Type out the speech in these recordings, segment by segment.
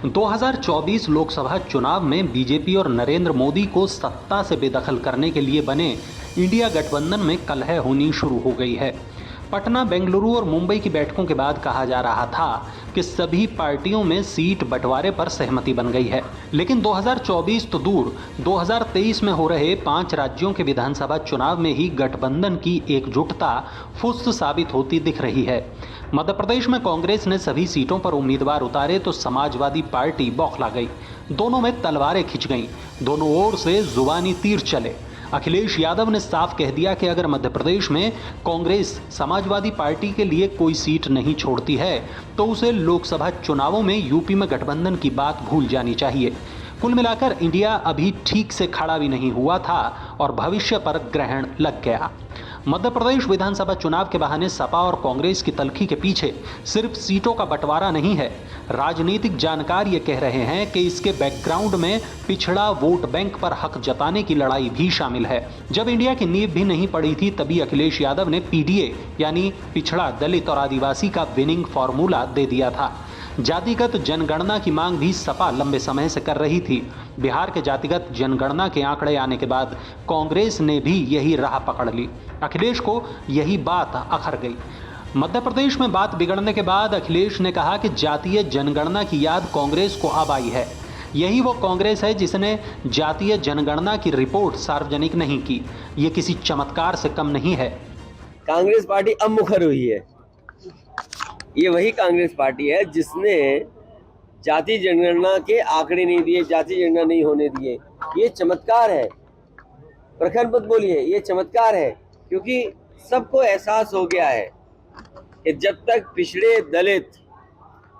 2024 लोकसभा चुनाव में बीजेपी और नरेंद्र मोदी को सत्ता से बेदखल करने के लिए बने इंडिया गठबंधन में कलह होनी शुरू हो गई है। पटना, बेंगलुरु और मुंबई की बैठकों के बाद कहा जा रहा था कि सभी पार्टियों में सीट बंटवारे पर सहमति बन गई है, लेकिन 2024 तो दूर, 2023 में हो रहे 5 राज्यों के विधानसभा चुनाव में ही गठबंधन की एकजुटता फुस साबित होती दिख रही है। मध्य प्रदेश में कांग्रेस ने सभी सीटों पर उम्मीदवार उतारे तो समाजवादी पार्टी बौखला गई। दोनों में तलवारें खिंच गईं, दोनों ओर से जुबानी तीर चले। अखिलेश यादव ने साफ कह दिया कि अगर मध्य प्रदेश में कांग्रेस समाजवादी पार्टी के लिए कोई सीट नहीं छोड़ती है तो उसे लोकसभा चुनावों में यूपी में गठबंधन की बात भूल जानी चाहिए। कुल मिलाकर इंडिया अभी ठीक से खड़ा भी नहीं हुआ था और भविष्य पर ग्रहण लग गया। मध्य प्रदेश विधानसभा चुनाव के बहाने सपा और कांग्रेस की तल्खी के पीछे सिर्फ सीटों का बंटवारा नहीं है। राजनीतिक जानकार ये कह रहे हैं कि इसके बैकग्राउंड में पिछड़ा वोट बैंक पर हक जताने की लड़ाई भी शामिल है। जब इंडिया की नींव भी नहीं पड़ी थी तभी अखिलेश यादव ने पीडीए यानी पिछड़ा, दलित और आदिवासी का विनिंग फॉर्मूला दे दिया था। जातिगत जनगणना की मांग भी सपा लंबे समय से कर रही थी। बिहार के जातिगत जनगणना के आंकड़े आने के बाद कांग्रेस ने भी यही राह पकड़ ली। अखिलेश को यही बात अखर गई। मध्य प्रदेश में बात बिगड़ने के बाद अखिलेश ने कहा कि जातीय जनगणना की याद कांग्रेस को अब आई है। यही वो कांग्रेस है जिसने जातीय जनगणना की रिपोर्ट सार्वजनिक नहीं की। ये किसी चमत्कार से कम नहीं है। कांग्रेस पार्टी अब मुखर हुई है। ये वही कांग्रेस पार्टी है जिसने जाति जनगणना के आंकड़े नहीं दिए, जाति जनगणना नहीं होने दिए। ये चमत्कार है, प्रखर मत बोलिए, ये चमत्कार है, क्योंकि सबको एहसास हो गया है कि जब तक पिछड़े, दलित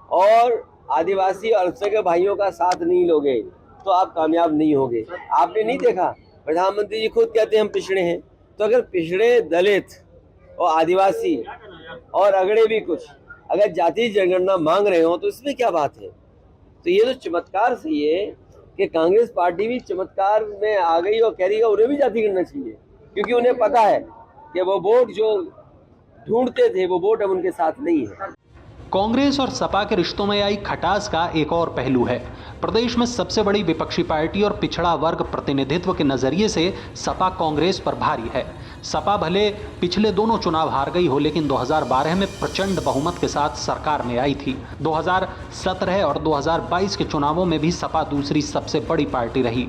और आदिवासी और अल्पसंख्यक भाइयों का साथ नहीं लोगे तो आप कामयाब नहीं होगे। आपने नहीं देखा, प्रधानमंत्री जी खुद कहते हैं हम पिछड़े हैं, तो अगर पिछड़े, दलित और आदिवासी और अगड़े भी कुछ अगर जाति जनगणना मांग रहे हो तो इसमें क्या बात है। तो ये तो चमत्कार सही है कि कांग्रेस पार्टी भी चमत्कार में आ गई और कह रही है उन्हें भी जाति करना चाहिए, क्योंकि उन्हें पता है कि वो वोट जो ढूंढते थे वो वोट अब उनके साथ नहीं है। कांग्रेस और सपा के रिश्तों में आई खटास का एक और पहलू है। प्रदेश में सबसे बड़ी विपक्षी पार्टी और पिछड़ा वर्ग प्रतिनिधित्व के नजरिए से सपा कांग्रेस पर भारी है। सपा भले पिछले दोनों चुनाव हार गई हो, लेकिन 2012 में प्रचंड बहुमत के साथ सरकार में आई थी। 2017 और 2022 के चुनावों में भी सपा दूसरी सबसे बड़ी पार्टी रही,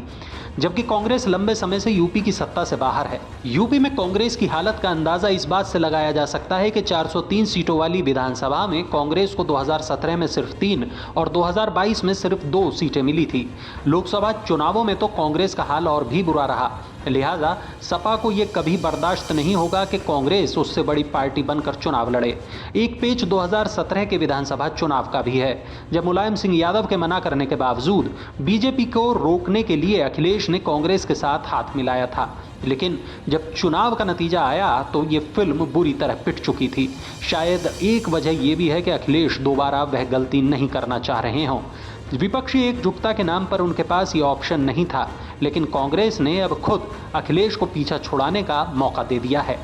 जबकि कांग्रेस लंबे समय से यूपी की सत्ता से बाहर है। यूपी में कांग्रेस की हालत का अंदाजा इस बात से लगाया जा सकता है कि 403 सीटों वाली विधानसभा में कांग्रेस को 2017 में सिर्फ 3 और 2022 में सिर्फ 2 सीटें मिली थी। लोकसभा चुनावों में तो कांग्रेस का हाल और भी बुरा रहा। लिहाजा सपा को यह कभी बर्दाश्त नहीं होगा कि कांग्रेस उससे बड़ी पार्टी बनकर चुनाव लड़े। एक पेच 2017 के विधानसभा चुनाव का भी है, जब मुलायम सिंह यादव के मना करने के बावजूद बीजेपी को रोकने के लिए अखिलेश ने कांग्रेस के साथ हाथ मिलाया था। लेकिन जब चुनाव का नतीजा आया तो ये फिल्म बुरी तरह पिट चुकी थी। शायद एक वजह यह भी है कि अखिलेश दोबारा वह गलती नहीं करना चाह रहे हों। विपक्षी एकजुटता के नाम पर उनके पास ये ऑप्शन नहीं था, लेकिन कांग्रेस ने अब खुद अखिलेश को पीछा छुड़ाने का मौका दे दिया है।